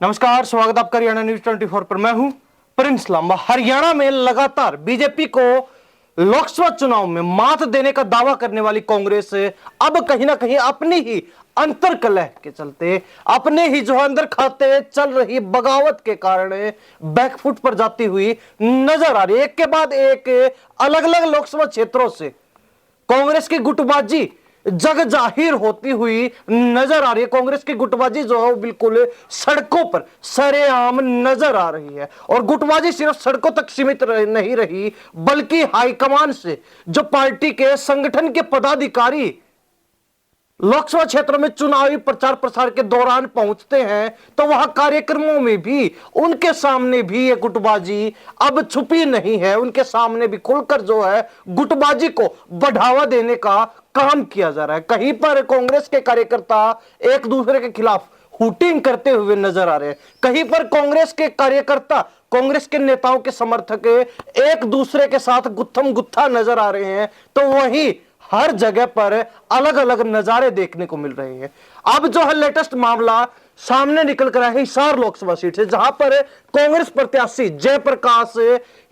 नमस्कार, स्वागत आपका हरियाणा न्यूज 24 पर। मैं हूं प्रिंस लांबा। हरियाणा में लगातार बीजेपी को लोकसभा चुनाव में मात देने का दावा करने वाली कांग्रेस अब कहीं ना कहीं अपनी ही अंतर कलह के चलते, अपने ही जो अंदर खाते चल रही बगावत के कारण बैकफुट पर जाती हुई नजर आ रही है। एक के बाद एक अलग अलग लोकसभा क्षेत्रों से कांग्रेस की गुटबाजी जग जाहिर होती हुई नजर आ रही है। कांग्रेस की गुटबाजी जो है वो बिल्कुल सड़कों पर सरेआम नजर आ रही है। और गुटबाजी सिर्फ सड़कों तक सीमित नहीं रही, बल्कि हाईकमान से जो पार्टी के संगठन के पदाधिकारी लोकसभा क्षेत्रों में चुनावी प्रचार प्रसार के दौरान पहुंचते हैं तो वहां कार्यक्रमों में भी उनके सामने भी ये गुटबाजी अब छुपी नहीं है। उनके सामने भी खुलकर जो है गुटबाजी को बढ़ावा देने का काम किया जा रहा है। कहीं पर कांग्रेस के कार्यकर्ता एक दूसरे के खिलाफ हुटिंग करते हुए नजर आ रहे हैं, कहीं पर कांग्रेस के कार्यकर्ता, कांग्रेस के नेताओं के समर्थक एक दूसरे के साथ गुत्थम गुत्था नजर आ रहे हैं, तो वहीं हर जगह पर अलग अलग नजारे देखने को मिल रहे हैं। अब जो है लेटेस्ट मामला सामने निकल कर आया है हिसार लोकसभा सीट से, जहां पर कांग्रेस प्रत्याशी जयप्रकाश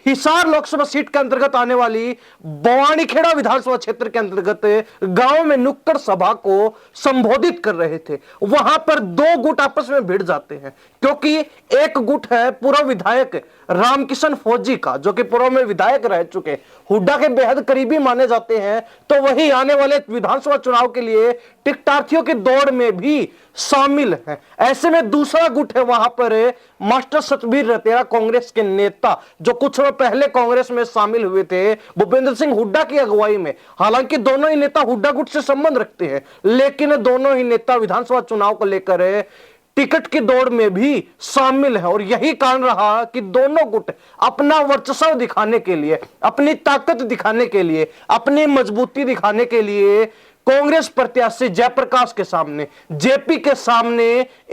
हिसार लोकसभा सीट के अंतर्गत आने वाली बवानीखेड़ा विधानसभा क्षेत्र के अंतर्गत गांव में नुक्कड़ सभा को संबोधित कर रहे थे। वहां पर दो गुट आपस में भिड़ जाते हैं, क्योंकि एक गुट है पूर्व विधायक रामकिशन फौजी का, जो कि पूर्व में विधायक रह चुके, हुड्डा के बेहद करीबी माने जाते हैं, तो वही आने वाले विधानसभा चुनाव के लिए टिकटार्थियों की दौड़ में भी शामिल है। ऐसे में दूसरा गुट है वहां पर मास्टर सतबीर रतेरा, कांग्रेस के नेता, जो कुछ समय पहले कांग्रेस में शामिल हुए थे भूपेंद्र सिंह हुड्डा की अगुवाई में। हालांकि दोनों ही नेता हुड्डा गुट से संबंध रखते हैं, लेकिन दोनों ही नेता विधानसभा चुनाव को लेकर टिकट की दौड़ में भी शामिल है। और यही कारण रहा कि दोनों गुट अपना वर्चस्व दिखाने के लिए, अपनी ताकत दिखाने के लिए, अपनी मजबूती दिखाने के लिए कांग्रेस प्रत्याशी जयप्रकाश के सामने, जेपी के सामने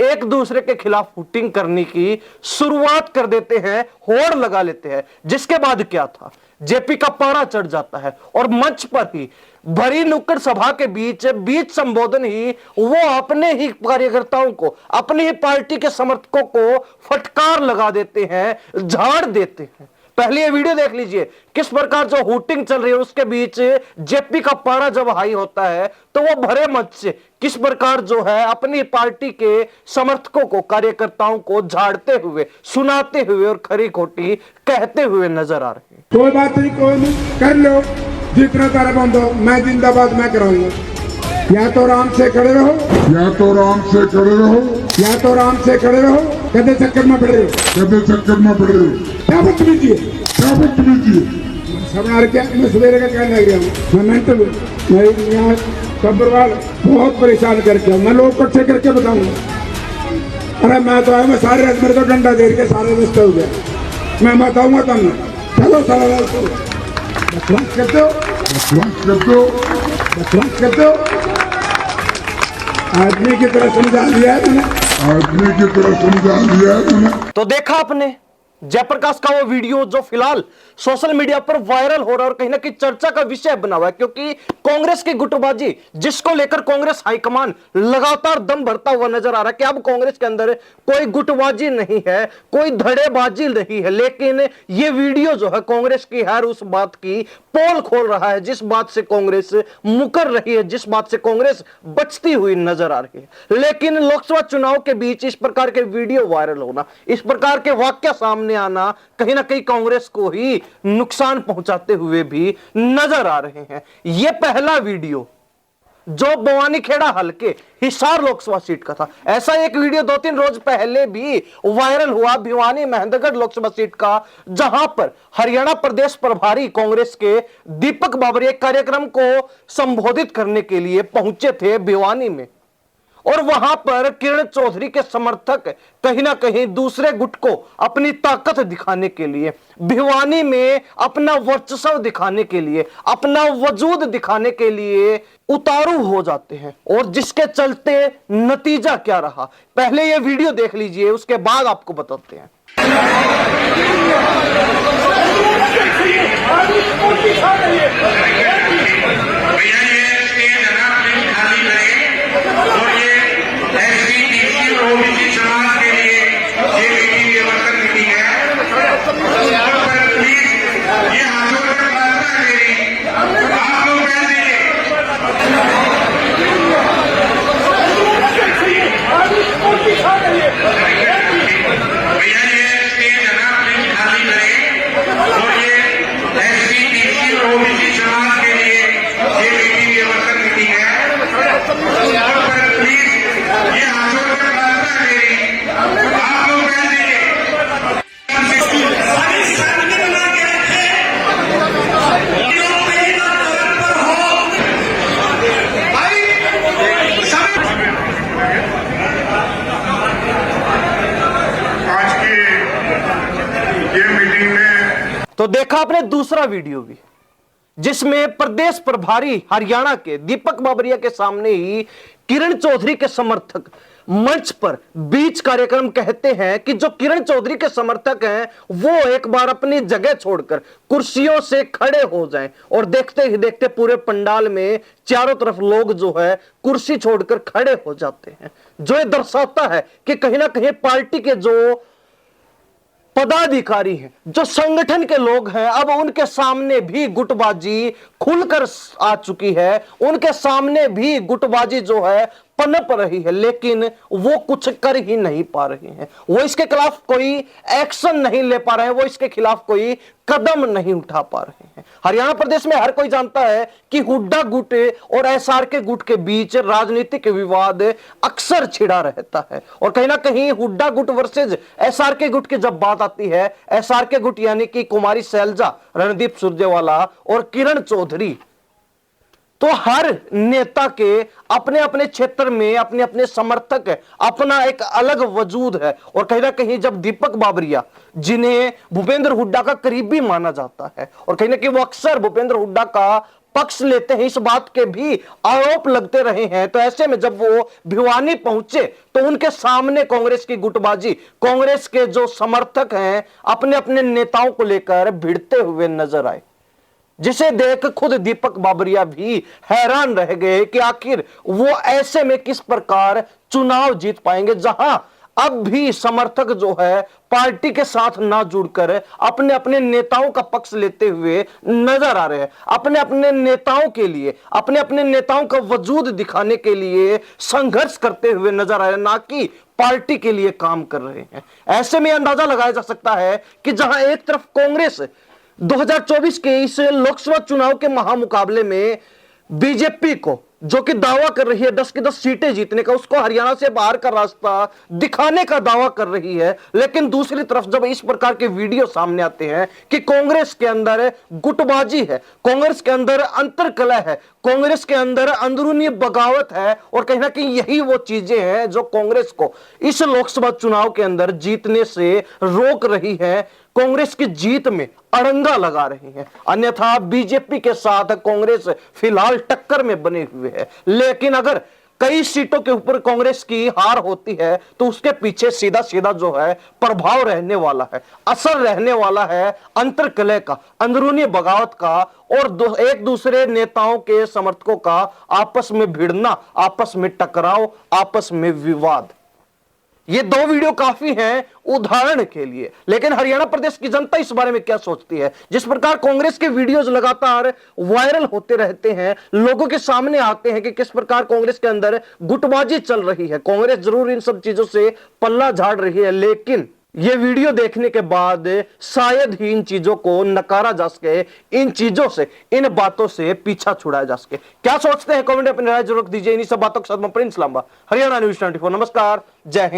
एक दूसरे के खिलाफ हुटिंग करने की शुरुआत कर देते हैं, होड़ लगा लेते हैं। जिसके बाद क्या था, जेपी का पारा चढ़ जाता है और मंच पर ही भरी नुक्कड़ सभा के बीच संबोधन ही वो अपने ही कार्यकर्ताओं को, अपनी ही पार्टी के समर्थकों को फटकार लगा देते हैं, झाड़ देते हैं। पहले ये वीडियो देख लीजिए, किस प्रकार जो हुटिंग चल रही है उसके बीच जेपी का पारा जब हाई होता है तो वो भरे मंच से किस प्रकार जो है अपनी पार्टी के समर्थकों को, कार्यकर्ताओं को झाड़ते हुए, सुनाते हुए और खरी खोटी कहते हुए नजर आ रहे हैं। कोई बात नहीं, कोई नहीं, कर लो जितना तारा बंद हो, मैं जिंदाबाद मैं कराऊंगा। या तो आराम से खड़े रहो, या तो आराम से खड़े रहो, या तो आराम से खड़े रहो। कदे चक्कर में पड़ रहे हो, कदे चक्कर में पड़ रहे हो, क्या बदतमीजी है, क्या बदतमीजी है। समार के मैं सवेरे का कहने लग रहा हूँ, मैं मेंटल, मैं यहाँ कब्रवाल बहुत परेशान करके मैं लोग इकट्ठे करके बताऊंगा। अरे मैं तो आया, मैं सारे मेरे को डंडा दे के सारे रिश्ते हो गया, मैं बताऊंगा तुमने। चलो सारा बकवास करते हो, बकवास करते हो, बकवास करते हो। आदमी की तरह समझा दिया है मैंने, आदमी की तरह समझा दिया है मैंने। तो देखा आपने जयप्रकाश का वो वीडियो जो फिलहाल सोशल मीडिया पर वायरल हो रहा है और कहीं ना कहीं चर्चा का विषय बना हुआ है, क्योंकि कांग्रेस की गुटबाजी जिसको लेकर कांग्रेस हाईकमान लगातार दम भरता हुआ नजर आ रहा है कि अब कांग्रेस के अंदर कोई गुटबाजी नहीं है, कोई धड़ेबाजी नहीं है। लेकिन ये वीडियो जो है कांग्रेस की हर उस बात की पोल खोल रहा है जिस बात से कांग्रेस मुकर रही है, जिस बात से कांग्रेस बचती हुई नजर आ रही है। लेकिन लोकसभा चुनाव के बीच इस प्रकार के वीडियो वायरल होना, इस प्रकार के वाक्य सामने आना कहीं ना कहीं कांग्रेस को ही नुकसान पहुंचाते हुए भी नजर आ रहे हैं। यह पहला वीडियो जो बवानीखेड़ा हलके हिसार लोकसभा सीट का था, ऐसा एक वीडियो 2-3 रोज पहले भी वायरल हुआ भिवानी महेंद्रगढ़ लोकसभा सीट का, जहां पर हरियाणा प्रदेश प्रभारी कांग्रेस के दीपक बाबरिया कार्यक्रम को संबोधित करने के लिए पहुंचे थे भिवानी में। और वहां पर किरण चौधरी के समर्थक कहीं ना कहीं दूसरे गुट को अपनी ताकत दिखाने के लिए, भिवानी में अपना वर्चस्व दिखाने के लिए, अपना वजूद दिखाने के लिए उतारू हो जाते हैं। और जिसके चलते नतीजा क्या रहा, पहले ये वीडियो देख लीजिए, उसके बाद आपको बताते हैं। तो देखा आपने दूसरा वीडियो भी, जिसमें प्रदेश प्रभारी हरियाणा के दीपक बाबरिया के सामने ही किरण चौधरी के समर्थक मंच पर बीच कार्यक्रम कहते हैं कि जो किरण चौधरी के समर्थक हैं वो एक बार अपनी जगह छोड़कर कुर्सियों से खड़े हो जाएं, और देखते ही देखते पूरे पंडाल में चारों तरफ लोग जो है कुर्सी छोड़कर खड़े हो जाते हैं, जो ये दर्शाता है कि कहीं ना कहीं पार्टी के जो पदाधिकारी हैं, जो संगठन के लोग हैं, अब उनके सामने भी गुटबाजी खुलकर आ चुकी है, उनके सामने भी गुटबाजी जो है पनप रही है, लेकिन वो कुछ कर ही नहीं पा रहे हैं। वो इसके खिलाफ कोई एक्शन नहीं ले पा रहे हैं, वो इसके खिलाफ कोई कदम नहीं उठा पा रहे हैं। हरियाणा प्रदेश में हर कोई जानता है कि हुड्डा गुट और एसआरके गुट के बीच राजनीतिक विवाद अक्सर छिड़ा रहता है, और कहीं ना कहीं हुड्डा गुट वर्सेज एसआरके गुट की जब बात आती है, एसआरके गुट यानी कि कुमारी शैलजा, रणदीप सुरजेवाला और किरण चौधरी, तो हर नेता के अपने अपने क्षेत्र में अपने अपने समर्थक है, अपना एक अलग वजूद है। और कहीं ना कहीं जब दीपक बाबरिया, जिन्हें भूपेंद्र हुड्डा का करीबी माना जाता है, और कहीं ना कहीं वो अक्सर भूपेंद्र हुड्डा का पक्ष लेते हैं, इस बात के भी आरोप लगते रहे हैं, तो ऐसे में जब वो भिवानी पहुंचे तो उनके सामने कांग्रेस की गुटबाजी, कांग्रेस के जो समर्थक हैं अपने अपने नेताओं को लेकर भिड़ते हुए नजर आए, जिसे देख खुद दीपक बाबरिया भी हैरान रह गए कि आखिर वो ऐसे में किस प्रकार चुनाव जीत पाएंगे, जहां अब भी समर्थक जो है पार्टी के साथ ना जुड़कर अपने अपने नेताओं का पक्ष लेते हुए नजर आ रहे हैं, अपने अपने नेताओं के लिए, अपने अपने नेताओं का वजूद दिखाने के लिए संघर्ष करते हुए नजर आ रहे हैं, ना कि पार्टी के लिए काम कर रहे हैं। ऐसे में अंदाजा लगाया जा सकता है कि जहां एक तरफ कांग्रेस 2024 के इस लोकसभा चुनाव के महामुकाबले में बीजेपी को, जो कि दावा कर रही है 10 की 10 सीटें जीतने का, उसको हरियाणा से बाहर का रास्ता दिखाने का दावा कर रही है, लेकिन दूसरी तरफ जब इस प्रकार के वीडियो सामने आते हैं कि कांग्रेस के अंदर गुटबाजी है, कांग्रेस के अंदर अंतरकलह है, कांग्रेस के अंदर अंदरूनी बगावत है, और कहीं ना कहीं यही वो चीजें हैं जो कांग्रेस को इस लोकसभा चुनाव के अंदर जीतने से रोक रही है, कांग्रेस की जीत में अड़ंगा लगा रही है। अन्यथा बीजेपी के साथ कांग्रेस फिलहाल टक्कर में बने हुए है, लेकिन अगर कई सीटों के ऊपर कांग्रेस की हार होती है तो उसके पीछे सीधा सीधा जो है प्रभाव रहने वाला है, असर रहने वाला है अंतरकलह का, अंदरूनी बगावत का, और एक दूसरे नेताओं के समर्थकों का आपस में भिड़ना, आपस में टकराव, आपस में विवाद। ये दो वीडियो काफी हैं उदाहरण के लिए, लेकिन हरियाणा प्रदेश की जनता इस बारे में क्या सोचती है? जिस प्रकार कांग्रेस के वीडियोस लगातार वायरल होते रहते हैं, लोगों के सामने आते हैं कि किस प्रकार कांग्रेस के अंदर गुटबाजी चल रही है, कांग्रेस जरूर इन सब चीजों से पल्ला झाड़ रही है, लेकिन ये वीडियो देखने के बाद शायद ही इन चीजों को नकारा जा सके, इन चीजों से, इन बातों से पीछा छुड़ाया जा सके। क्या सोचते हैं कमेंट में अपनी राय जरूर दीजिए। इन्हीं सब बातों के साथ मैं प्रिंस लांबा, हरियाणा न्यूज़ 24। नमस्कार, जय हिंद।